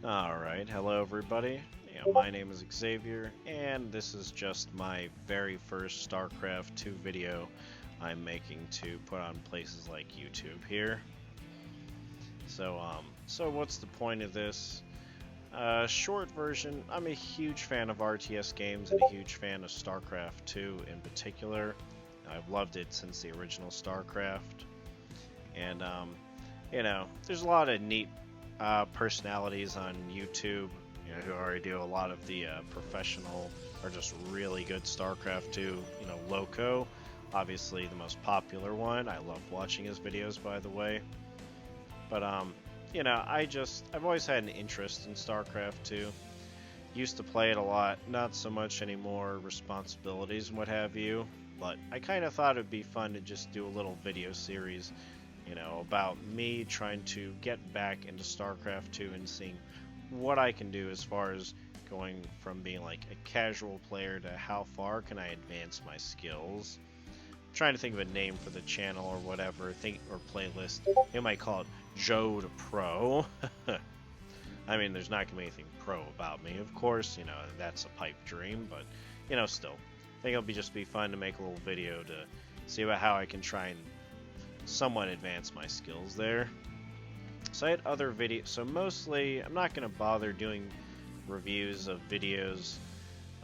Alright, hello everybody. My name is Xavier, and this is just my very first Starcraft 2 video I'm making to put on places like YouTube here. So what's the point of this? Short version, I'm a huge fan of RTS games and a huge fan of Starcraft 2 in particular. I've loved it since the original Starcraft. And, there's a lot of neat personalities on YouTube, who already do a lot of the professional or just really good StarCraft 2. Lowko, obviously the most popular one. I love watching his videos, by the way. But I've always had an interest in StarCraft 2. Used to play it a lot, not so much anymore, responsibilities and what have you. But I kind of thought it'd be fun to just do a little video series about me trying to get back into StarCraft 2 and seeing what I can do as far as going from being like a casual player to how far can I advance my skills. I'm trying to think of a name for the channel or whatever, or playlist. You might call it Joe to Pro. I mean, there's not going to be anything pro about me, of course, that's a pipe dream, but, still. I think it'll just be fun to make a little video to see about how I can try and somewhat advance my skills there. So I had other videos, so mostly I'm not going to bother doing reviews of videos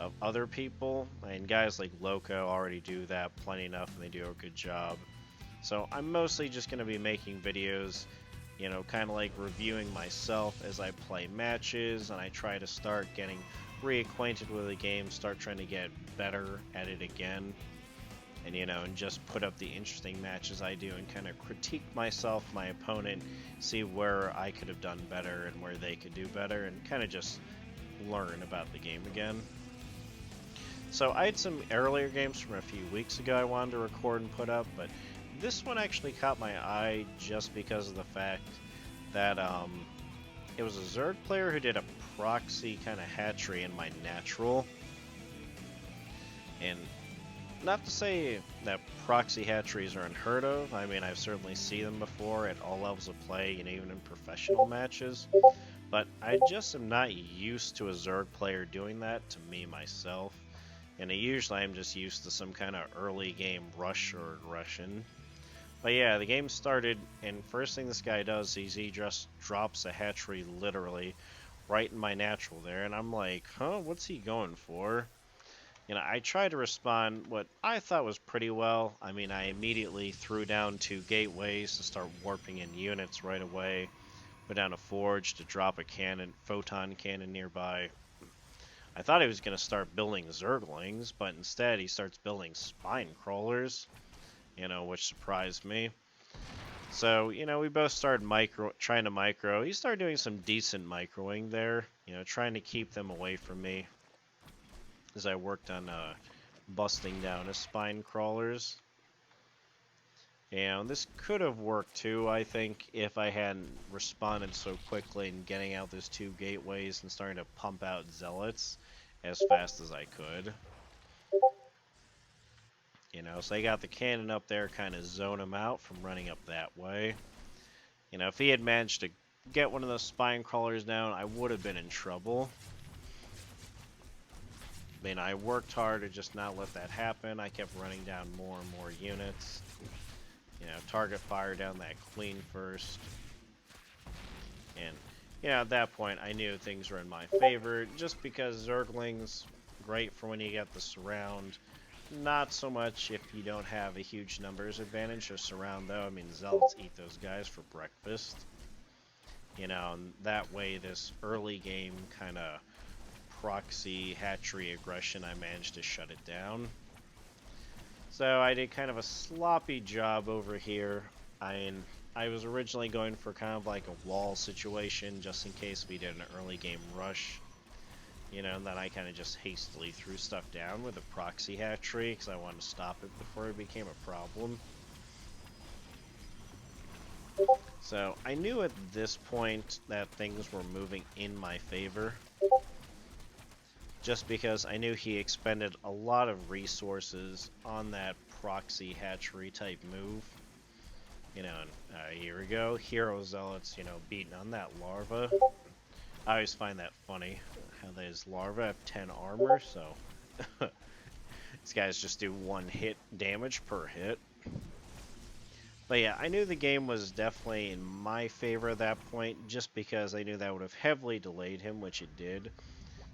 of other people, and guys like Lowko already do that plenty enough and they do a good job. So I'm mostly just going to be making videos, kind of like reviewing myself as I play matches and I try to start getting reacquainted with the game, start trying to get better at it again. And just put up the interesting matches I do and kind of critique myself, my opponent, see where I could have done better and where they could do better, and kind of just learn about the game again. So I had some earlier games from a few weeks ago I wanted to record and put up, but this one actually caught my eye just because of the fact that it was a Zerg player who did a proxy kind of hatchery in my natural. And not to say that proxy hatcheries are unheard of. I mean, I've certainly seen them before at all levels of play, even in professional matches. But I just am not used to a Zerg player doing that to me myself. And usually I'm just used to some kind of early game rush or aggression. But yeah, the game started, and first thing this guy does is he just drops a hatchery literally right in my natural there. And I'm like, huh, what's he going for? I tried to respond what I thought was pretty well. I mean, I immediately threw down 2 gateways to start warping in units right away. Put down a forge to drop a photon cannon nearby. I thought he was going to start building Zerglings, but instead he starts building spine crawlers, which surprised me. So, we both started trying to micro. He started doing some decent microing there, trying to keep them away from me as I worked on busting down his spine crawlers. And this could have worked too, I think, if I hadn't responded so quickly and getting out those 2 gateways and starting to pump out zealots as fast as I could. So I got the cannon up there, kind of zone him out from running up that way. If he had managed to get one of those spine crawlers down, I would have been in trouble. I mean, I worked hard to just not let that happen. I kept running down more and more units. Target fire down that queen first. And, at that point, I knew things were in my favor. Just because Zerglings, great for when you get the surround. Not so much if you don't have a huge numbers advantage or surround, though. I mean, Zealots eat those guys for breakfast. And that way, this early game kind of proxy hatchery aggression, I managed to shut it down. So I did kind of a sloppy job over here. I was originally going for kind of like a wall situation just in case we did an early game rush. And then I kind of just hastily threw stuff down with a proxy hatchery because I wanted to stop it before it became a problem. So I knew at this point that things were moving in my favor, just because I knew he expended a lot of resources on that proxy hatchery type move. Here we go, Hero Zealots, beating on that larva. I always find that funny, how these larvae have 10 armor, so these guys just do 1 hit damage per hit. But yeah, I knew the game was definitely in my favor at that point, just because I knew that would have heavily delayed him, which it did.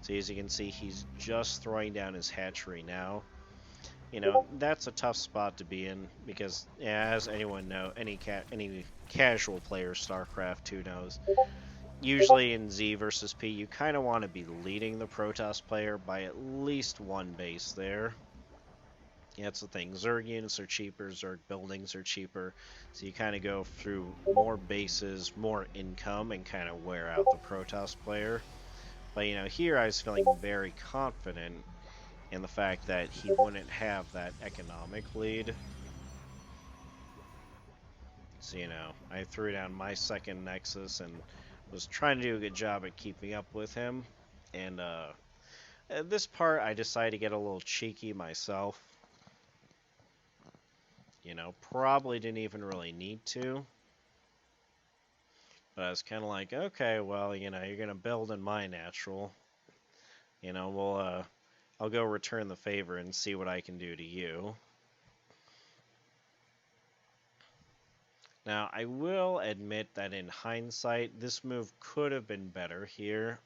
So as you can see, he's just throwing down his hatchery now. You know, that's a tough spot to be in, because yeah, as anyone know, any casual player of Starcraft 2 knows, usually in Z versus P, you kind of want to be leading the Protoss player by at least 1 base there. Yeah, that's the thing. Zerg units are cheaper, Zerg buildings are cheaper, so you kind of go through more bases, more income, and kind of wear out the Protoss player. But you know, here I was feeling very confident in the fact that he wouldn't have that economic lead. So you know, I threw down my second Nexus and was trying to do a good job at keeping up with him. And at this part, I decided to get a little cheeky myself. You know, probably didn't even really need to. But I was kind of like, okay, well, you know, you're going to build in my natural. You know, I'll go return the favor and see what I can do to you. Now, I will admit that in hindsight, this move could have been better here.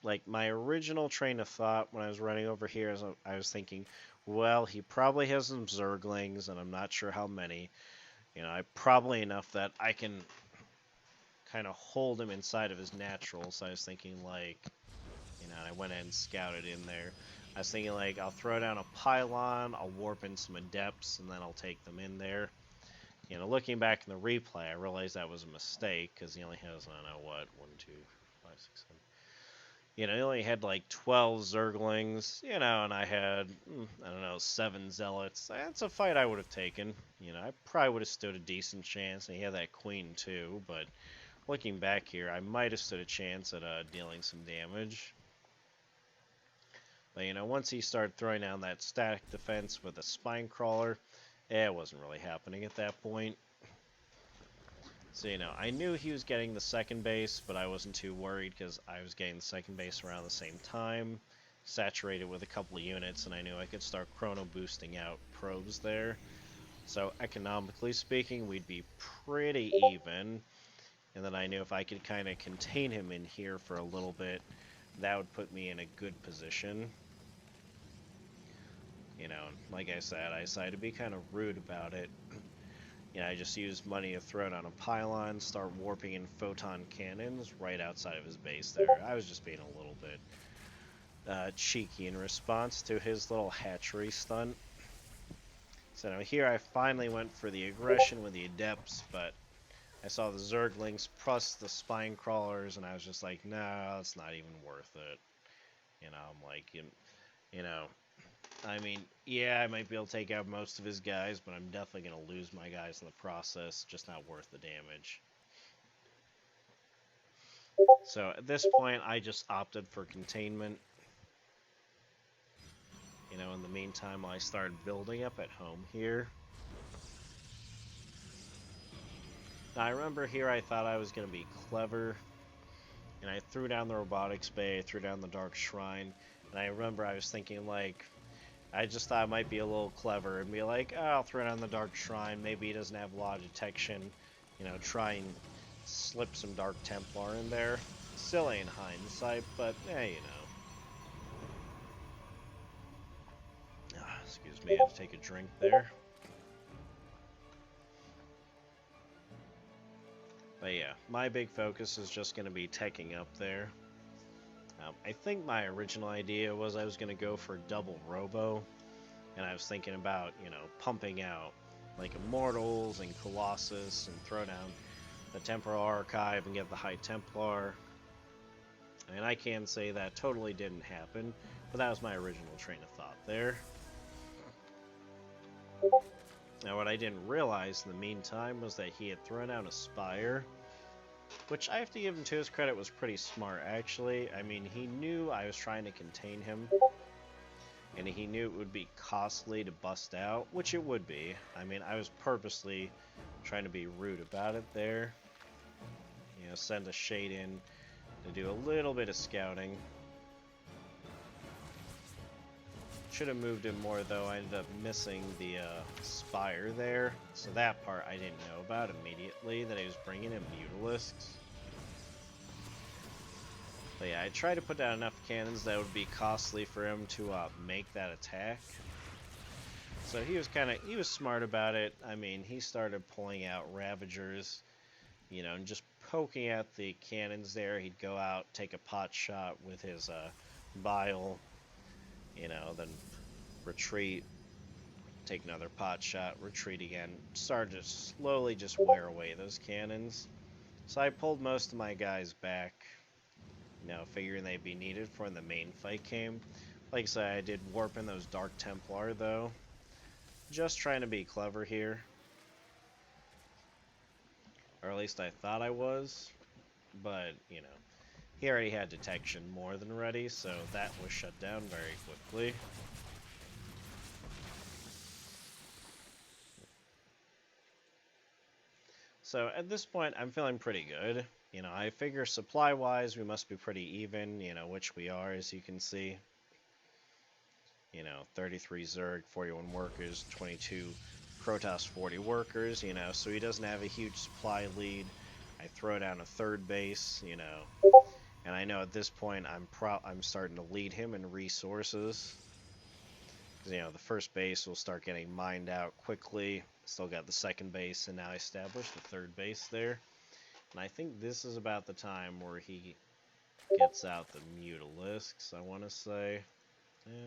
Like, my original train of thought when I was running over here, is I was thinking, well, he probably has some Zerglings, and I'm not sure how many. You know, probably enough that I can kind of hold him inside of his natural. So I was thinking, like, you know, I went and scouted in there. I was thinking, like, I'll throw down a pylon, I'll warp in some adepts, and then I'll take them in there. You know, looking back in the replay, I realized that was a mistake, because he only has, I don't know, what, 1, 2, 5, 6, 7. You know, he only had like 12 Zerglings, you know, and I had, I don't know, 7 Zealots. That's a fight I would have taken. You know, I probably would have stood a decent chance, and he had that Queen too, but looking back here, I might have stood a chance at dealing some damage. But, you know, once he started throwing down that static defense with a Spine Crawler, it wasn't really happening at that point. So, you know, I knew he was getting the second base, but I wasn't too worried because I was getting the second base around the same time, saturated with a couple of units, and I knew I could start chrono boosting out probes there. So, economically speaking, we'd be pretty even. And then I knew if I could kind of contain him in here for a little bit, that would put me in a good position. You know, like I said, I decided to be kind of rude about it. You know, I just used money to throw down a pylon, start warping in photon cannons right outside of his base there. I was just being a little bit cheeky in response to his little hatchery stunt. So now here I finally went for the aggression with the adepts, but I saw the Zerglings plus the spine crawlers, and I was just like, no, it's not even worth it. You know, I'm like, you know, I mean, yeah, I might be able to take out most of his guys, but I'm definitely going to lose my guys in the process. Just not worth the damage. So at this point, I just opted for containment. You know, in the meantime, I started building up at home here. Now, I remember here I thought I was going to be clever, and I threw down the robotics bay, I threw down the dark shrine, and I remember I was thinking, like, I just thought I might be a little clever and be like, oh, I'll throw down the Dark Shrine. Maybe he doesn't have a lot of detection. You know, try and slip some Dark Templar in there. Silly in hindsight, but, you know. Excuse me, I had to take a drink there. But yeah, my big focus is just going to be teching up there. I think my original idea was I was going to go for double Robo. And I was thinking about, you know, pumping out like Immortals and Colossus and throw down the Temporal Archive and get the High Templar. And I can say that totally didn't happen, but that was my original train of thought there. Now what I didn't realize in the meantime was that he had thrown out a Spire, which I have to give him to his credit was pretty smart actually. I mean, he knew I was trying to contain him. And he knew it would be costly to bust out, which it would be. I mean, I was purposely trying to be rude about it there. You know, send a shade in to do a little bit of scouting. Should have moved him more, though. I ended up missing the spire there. So that part I didn't know about immediately, that he was bringing in Mutalisks. But yeah, I tried to put down enough cannons that would be costly for him to make that attack. So he was smart about it. I mean, he started pulling out Ravagers, you know, and just poking at the cannons there. He'd go out, take a pot shot with his bile, you know, then retreat, take another pot shot, retreat again. Started to slowly just wear away those cannons. So I pulled most of my guys back, you know, figuring they'd be needed for when the main fight came. Like I said, I did warp in those Dark Templar, though. Just trying to be clever here. Or at least I thought I was. But, you know, he already had detection more than ready, so that was shut down very quickly. So at this point, I'm feeling pretty good. You know, I figure supply-wise, we must be pretty even, you know, which we are, as you can see. You know, 33 Zerg, 41 workers, 22 Protoss, 40 workers, you know, so he doesn't have a huge supply lead. I throw down a third base, you know, and I know at this point I'm starting to lead him in resources. You know, the first base will start getting mined out quickly. Still got the second base, and now I established the third base there. And I think this is about the time where he gets out the Mutalisks, I want to say.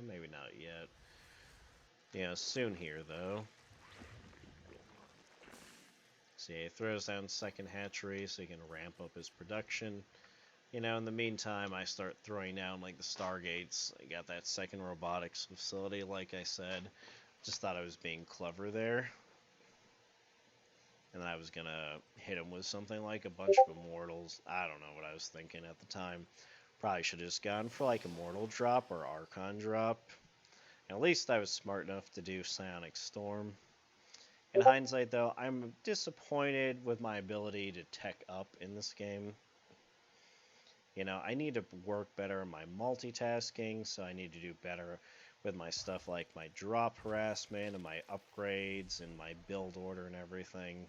Maybe not yet. Yeah, soon here, though. See, he throws down second hatchery so he can ramp up his production. You know, in the meantime, I start throwing down, like, the Stargates. I got that second robotics facility, like I said. Just thought I was being clever there. And then I was gonna hit him with something like a bunch of Immortals. I don't know what I was thinking at the time. Probably should have just gone for, like, Immortal drop or Archon drop. At least I was smart enough to do Psionic Storm. In hindsight, though, I'm disappointed with my ability to tech up in this game. You know, I need to work better on my multitasking, so I need to do better with my stuff like my drop harassment and my upgrades and my build order and everything.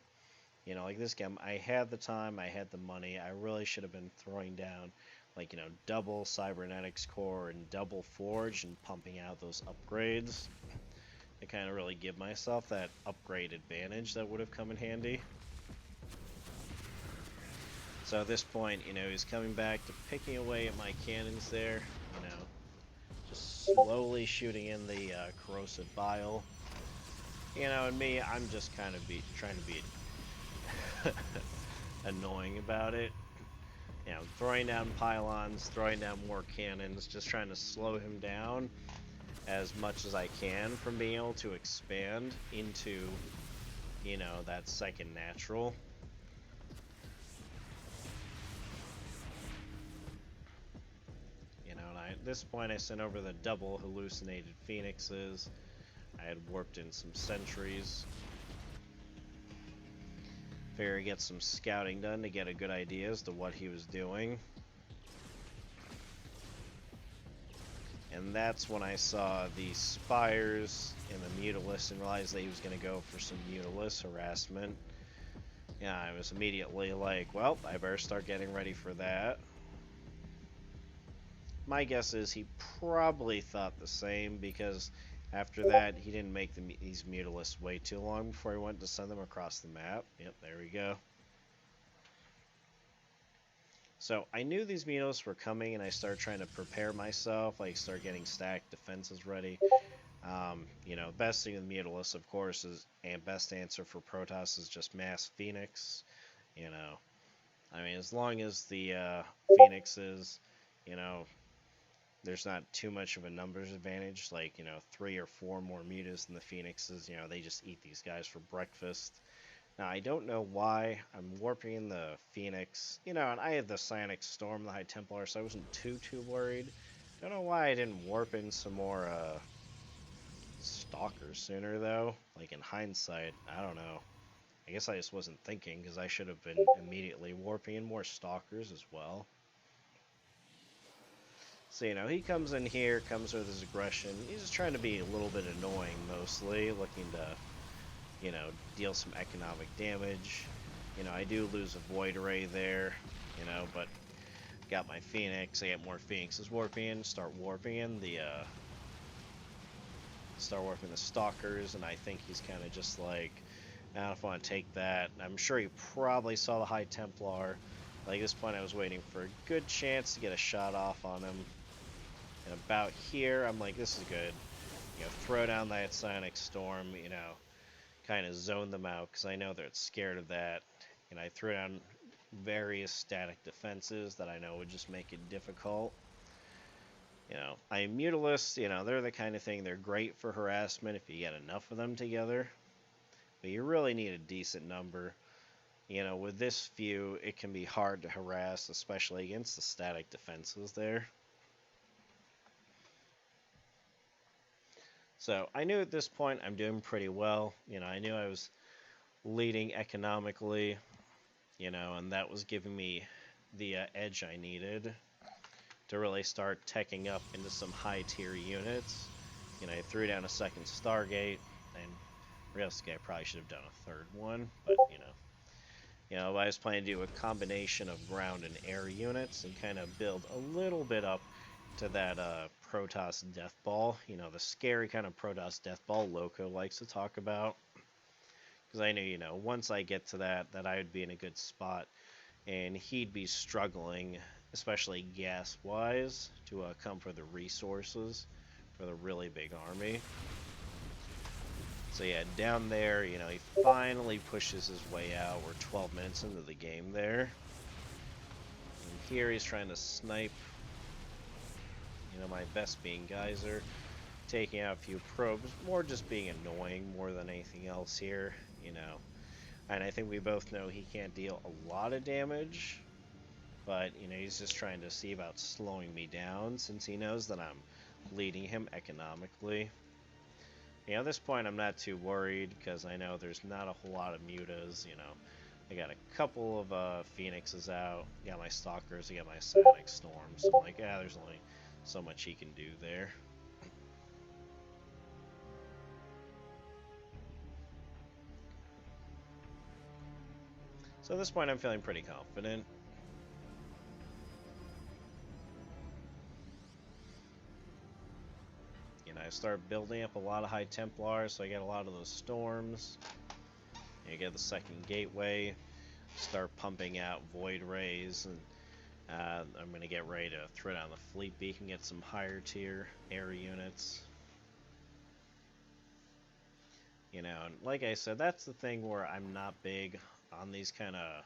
You know, like this game, I had the time, I had the money, I really should have been throwing down, like, you know, double Cybernetics Core and double Forge and pumping out those upgrades to kind of really give myself that upgrade advantage that would have come in handy. So at this point, you know, he's coming back to picking away at my cannons there, you know, just slowly shooting in the corrosive bile. You know, and me, I'm just kind of trying to be annoying about it. You know, throwing down pylons, throwing down more cannons, just trying to slow him down as much as I can from being able to expand into, you know, that second natural. At this point, I sent over the double hallucinated phoenixes. I had warped in some sentries. Figure get some scouting done to get a good idea as to what he was doing. And that's when I saw the spires and the Mutalisks and realized that he was going to go for some Mutalist harassment. Yeah, I was immediately like, well, I better start getting ready for that. My guess is he probably thought the same, because after that he didn't make these Mutalisks wait too long before he went to send them across the map. Yep, there we go. So I knew these Mutalisks were coming, and I started trying to prepare myself, like start getting stacked defenses ready. You know, best thing with Mutalisks, of course, is, and best answer for Protoss is just mass Phoenix. You know, I mean, as long as the Phoenixes, you know, there's not too much of a numbers advantage, like, you know, 3 or 4 more mutas than the Phoenixes, you know, they just eat these guys for breakfast. Now, I don't know why I'm warping in the Phoenix, you know, and I had the Psionic Storm, the High Templar, so I wasn't too worried. Don't know why I didn't warp in some more, Stalkers sooner, though. Like, in hindsight, I don't know. I guess I just wasn't thinking, because I should have been immediately warping in more Stalkers as well. So, you know, he comes in here, comes with his aggression. He's just trying to be a little bit annoying, mostly, looking to, you know, deal some economic damage. You know, I do lose a Void Ray there, you know, but got my Phoenix. I get more Phoenixes warping in, start warping the Stalkers, and I think he's kind of just like, I don't know if I want to take that. I'm sure he probably saw the High Templar. Like, at this point, I was waiting for a good chance to get a shot off on him. And about here, I'm like, this is good. You know, throw down that Psionic Storm, you know, kind of zone them out, because I know they're scared of that. And I threw down various static defenses that I know would just make it difficult. You know, Mutalisks, you know, they're the kind of thing, they're great for harassment if you get enough of them together. But you really need a decent number. You know, with this few, it can be hard to harass, especially against the static defenses there. So I knew at this point I'm doing pretty well. You know, I knew I was leading economically, you know, and that was giving me the edge I needed to really start teching up into some high tier units. You know, I threw down a second Stargate, and realistically I probably should have done a third one, but you know, I was planning to do a combination of ground and air units and kind of build a little bit up to that Protoss Death Ball. You know, the scary kind of Protoss Death Ball Lowko likes to talk about. Because I knew, you know, once I get to that I would be in a good spot. And he'd be struggling, especially gas-wise, to come for the resources for the really big army. So yeah, down there, you know, he finally pushes his way out. We're 12 minutes into the game there. And here he's trying to snipe, you know, my best being Geyser, taking out a few probes, more just being annoying more than anything else here, you know. And I think we both know he can't deal a lot of damage, but, you know, he's just trying to see about slowing me down since he knows that I'm leading him economically. You know, at this point I'm not too worried because I know there's not a whole lot of mutas, you know. I got a couple of Phoenixes out, got my Stalkers, I got my Psionic Storms, so I'm like, there's only so much he can do there. So at this point I'm feeling pretty confident. You know, I start building up a lot of High Templars, so I get a lot of those Storms. You get the second gateway, start pumping out Void Rays, and I'm going to get ready to throw down the Fleet Beacon, get some higher tier air units. You know, and like I said, that's the thing where I'm not big on these kind of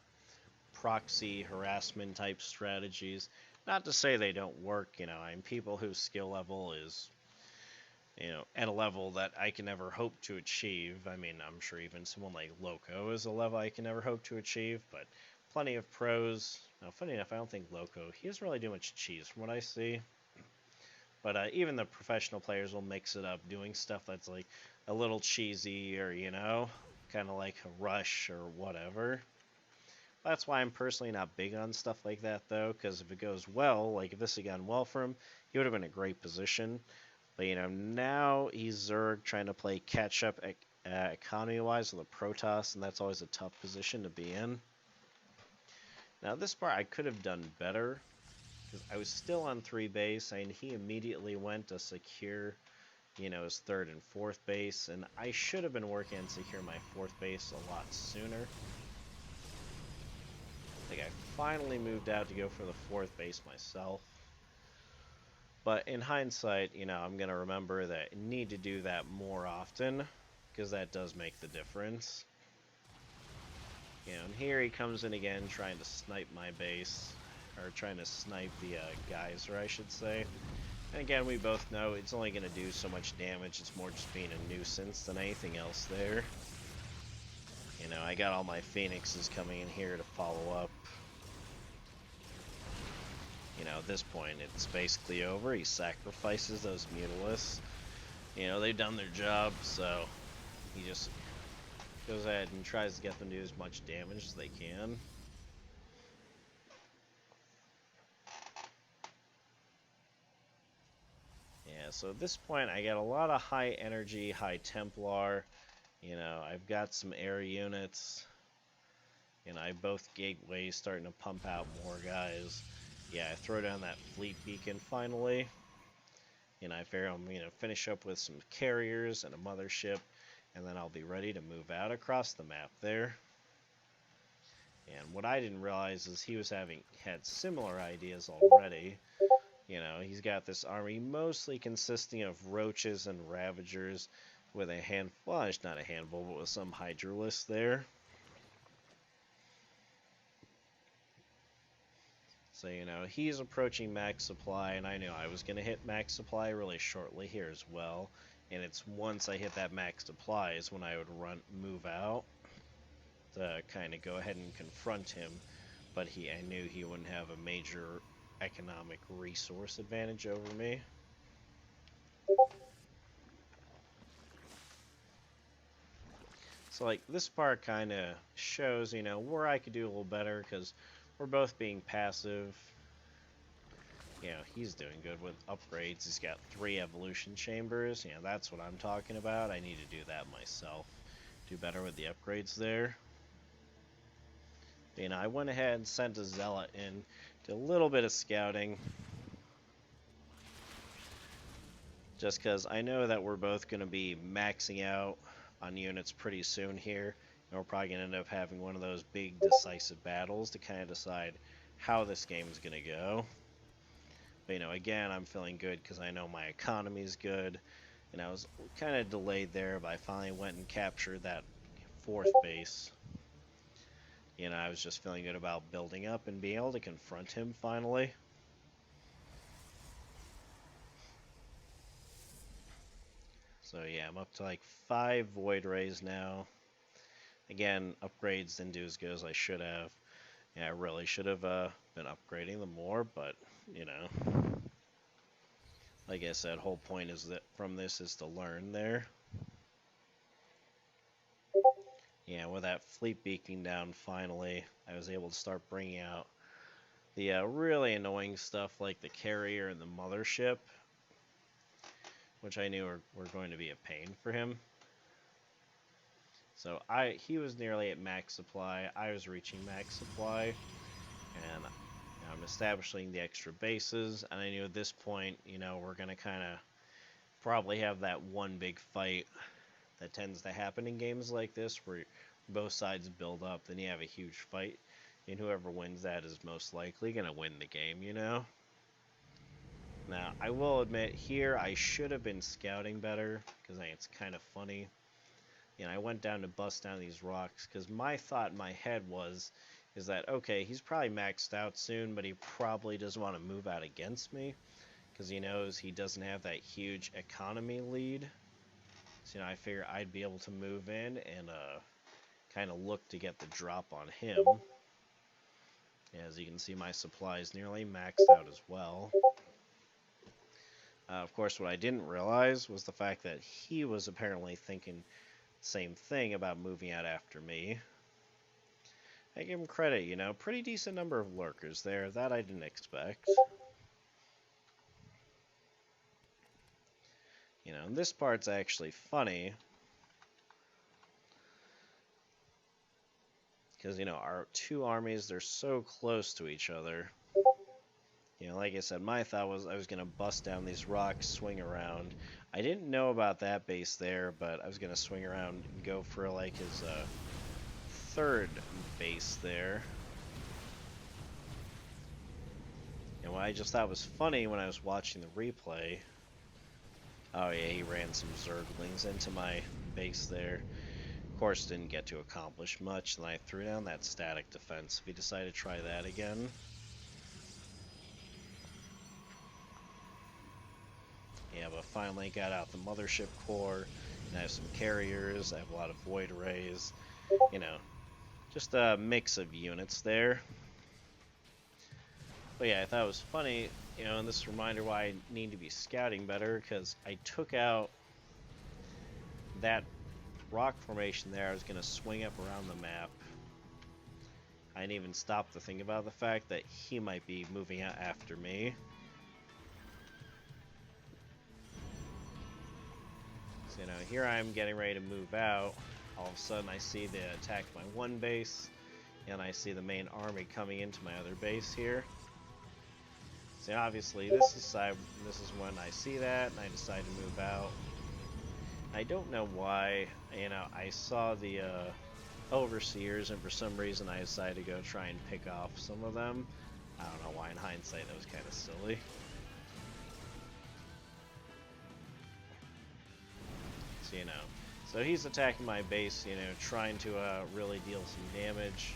proxy harassment type strategies. Not to say they don't work, you know, I'm people whose skill level is, you know, at a level that I can never hope to achieve. I mean, I'm sure even someone like Lowko is a level I can never hope to achieve, but plenty of pros. Now, funny enough, I don't think Lowko, he doesn't really do much cheese from what I see. But even the professional players will mix it up, doing stuff that's like a little cheesy or, you know, kind of like a rush or whatever. That's why I'm personally not big on stuff like that, though, because if it goes well, like if this had gone well for him, he would have been in a great position. But, you know, now he's Zerg trying to play catch-up economy-wise with a Protoss, and that's always a tough position to be in. Now, this part I could have done better, because I was still on 3 base, and he immediately went to secure, you know, his 3rd and 4th base, and I should have been working on secure my 4th base a lot sooner. Like, I finally moved out to go for the 4th base myself. But in hindsight, you know, I'm going to remember that I need to do that more often, because that does make the difference. You know, and here he comes in again trying to snipe my base, or trying to snipe the Geyser, I should say. And again, we both know it's only going to do so much damage, it's more just being a nuisance than anything else there. You know, I got all my Phoenixes coming in here to follow up. You know, at this point, it's basically over. He sacrifices those Mutalisks. You know, they've done their job, so he just goes ahead and tries to get them to do as much damage as they can. so at this point I got a lot of high energy, high Templar. You know, I've got some air units. You know, I both gateways starting to pump out more guys. Yeah, I throw down that fleet beacon finally. You know, I figure I'm gonna finish up with some carriers and a mothership, and then I'll be ready to move out across the map there. And what I didn't realize is he was had similar ideas already. You know, he's got this army mostly consisting of roaches and ravagers with a handful, well, it's not a handful, but with some hydralisks there. So, you know, he's approaching max supply, and I knew I was going to hit max supply really shortly here as well. And it's once I hit that max supply is when I would move out to kind of go ahead and confront him. But I knew he wouldn't have a major economic resource advantage over me. So, like, this part kind of shows, you know, where I could do a little better, because we're both being passive. You know, he's doing good with upgrades. He's got 3 evolution chambers. You know, that's what I'm talking about. I need to do that myself. Do better with the upgrades there. You know, I went ahead and sent a zealot in, did a little bit of scouting. Just because I know that we're both going to be maxing out on units pretty soon here. And we're probably going to end up having one of those big decisive battles to kind of decide how this game is going to go. But, you know, again, I'm feeling good because I know my economy is good. And I was kind of delayed there, but I finally went and captured that 4th base. You know, I was just feeling good about building up and being able to confront him finally. So yeah, I'm up to like 5 Void Rays now. Again, upgrades didn't do as good as I should have. Yeah, I really should have been upgrading them more, but, you know. Like I said, whole point is that from this is to learn there. Yeah, with that fleet beaking down finally, I was able to start bringing out the really annoying stuff like the carrier and the mothership, which I knew were going to be a pain for him. So he was nearly at max supply, I was reaching max supply, and I'm establishing the extra bases, and I knew at this point, you know, we're going to kind of probably have that one big fight that tends to happen in games like this, where both sides build up, then you have a huge fight, and whoever wins that is most likely going to win the game, you know? Now, I will admit, here I should have been scouting better, because I think it's kind of funny. You know, I went down to bust down these rocks, because my thought in my head is that, okay, he's probably maxed out soon, but he probably doesn't want to move out against me, because he knows he doesn't have that huge economy lead. So, you know, I figure I'd be able to move in and kind of look to get the drop on him. As you can see, my supply is nearly maxed out as well. Of course, what I didn't realize was the fact that he was apparently thinking the same thing about moving out after me. I give him credit, you know, pretty decent number of lurkers there. That I didn't expect. You know, and this part's actually funny. Because, you know, our 2 armies, they're so close to each other. You know, like I said, my thought was I was going to bust down these rocks, swing around. I didn't know about that base there, but I was going to swing around and go for, like, his 3rd base there. And what I just thought was funny when I was watching the replay... Oh yeah, he ran some Zerglings into my base there. Of course, didn't get to accomplish much, and I threw down that static defense. If he decided to try that again... Yeah, but finally got out the mothership core, and I have some carriers, I have a lot of void rays, you know, just a mix of units there. But yeah, I thought it was funny, you know, and this reminder why I need to be scouting better, because I took out that rock formation there. I was going to swing up around the map. I didn't even stop to think about the fact that he might be moving out after me. So, you know, here I am getting ready to move out. All of a sudden I see the attack my one base, and I see the main army coming into my other base here. So obviously this is when I see that and I decide to move out. I don't know why, you know, I saw the overseers, and for some reason I decided to go try and pick off some of them. I don't know why, in hindsight that was kind of silly. So, you know, so he's attacking my base, you know, trying to really deal some damage.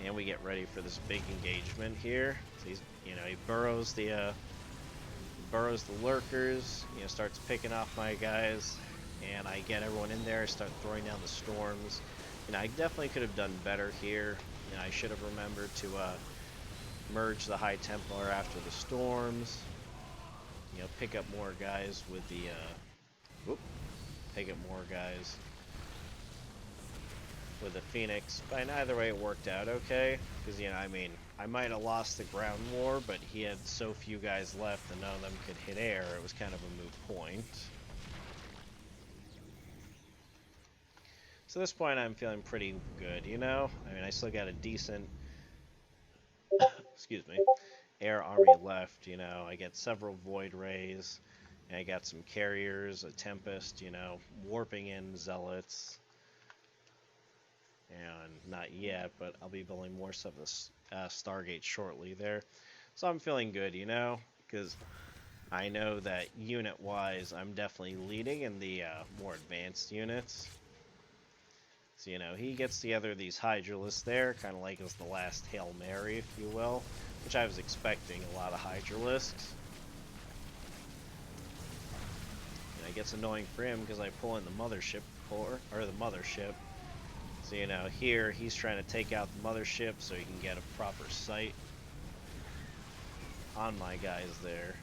And we get ready for this big engagement here. So he's, you know, he burrows the lurkers, you know, starts picking off my guys, and I get everyone in there, start throwing down the storms. You know, I definitely could have done better here. You know, I should have remembered to merge the High Templar after the storms. You know, pick up more guys with the pick up more guys with the Phoenix. But either way, it worked out okay. Because, you know, I mean, I might have lost the ground war, but he had so few guys left and none of them could hit air. It was kind of a moot point. So at this point, I'm feeling pretty good, you know? I mean, I still got a decent, excuse me, air army left, you know? I get several Void Rays, and I got some carriers, a Tempest, you know, warping in Zealots. And not yet, but I'll be building more stuff this Stargate shortly there. So I'm feeling good, you know? Because I know that unit-wise, I'm definitely leading in the more advanced units. So, you know, he gets together these Hydralisks there, kind of like as the last Hail Mary, if you will, which I was expecting, a lot of Hydralisks. And it gets annoying for him because I pull in the mothership core, or the mothership. So, you know, here he's trying to take out the mothership so he can get a proper sight on my guys there.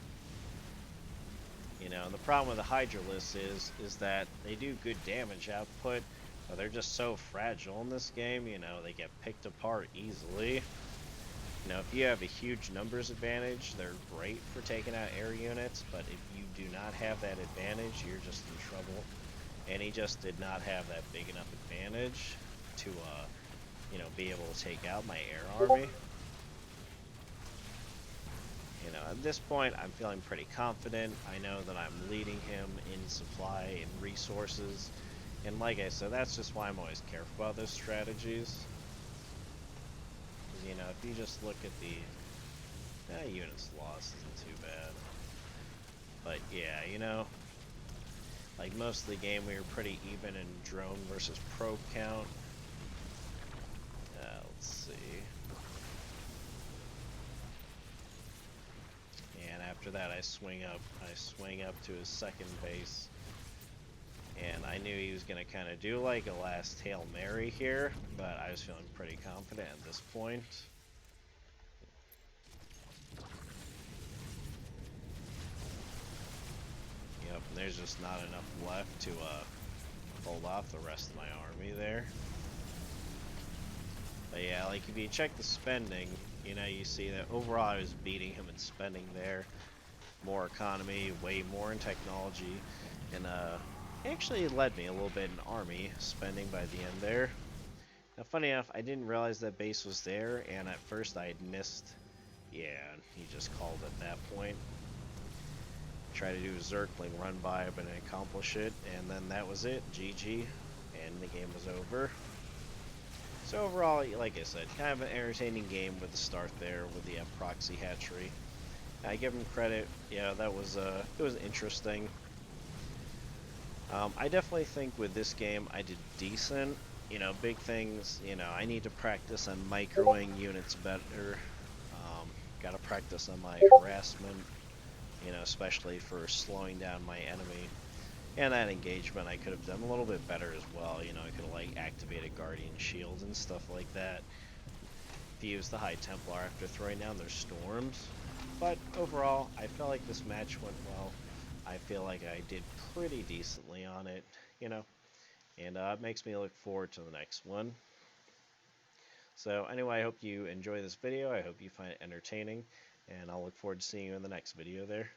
You know, and the problem with the Hydralisks is that they do good damage output, but they're just so fragile in this game, you know, they get picked apart easily. You know, if you have a huge numbers advantage, they're great for taking out air units, but if you do not have that advantage, you're just in trouble. And he just did not have that big enough advantage to, you know, be able to take out my air army. You know, at this point, I'm feeling pretty confident. I know that I'm leading him in supply and resources. And like I said, that's just why I'm always careful about those strategies. Because, you know, if you just look at the units lost isn't too bad. But yeah, you know, like most of the game we were pretty even in drone versus probe count. Let's see. And after that I swing up to his second base. And I knew he was going to kind of do like a last Hail Mary here, but I was feeling pretty confident at this point. Yep, and there's just not enough left to hold off the rest of my army there. But yeah, like if you check the spending, you know, you see that overall I was beating him in spending there. More economy, way more in technology, and actually it led me a little bit in army spending by the end there. Now funny enough, I didn't realize that base was there, and at first I had missed, yeah, he just called at that point. Tried to do a Zergling run by, but didn't accomplish it, and then that was it, GG, and the game was over. So overall, like I said, kind of an entertaining game with the start there with the proxy hatchery. I give him credit, yeah, that was it was interesting. I definitely think with this game I did decent. You know, big things, you know, I need to practice on microing units better. Got to practice on my harassment, you know, especially for slowing down my enemy. And that engagement I could have done a little bit better as well. You know, I could have like activated Guardian Shield and stuff like that. Fuse the High Templar after throwing down their storms. But overall, I felt like this match went well. I feel like I did pretty decently on it, you know, and it makes me look forward to the next one. So anyway, I hope you enjoy this video. I hope you find it entertaining, and I'll look forward to seeing you in the next video there.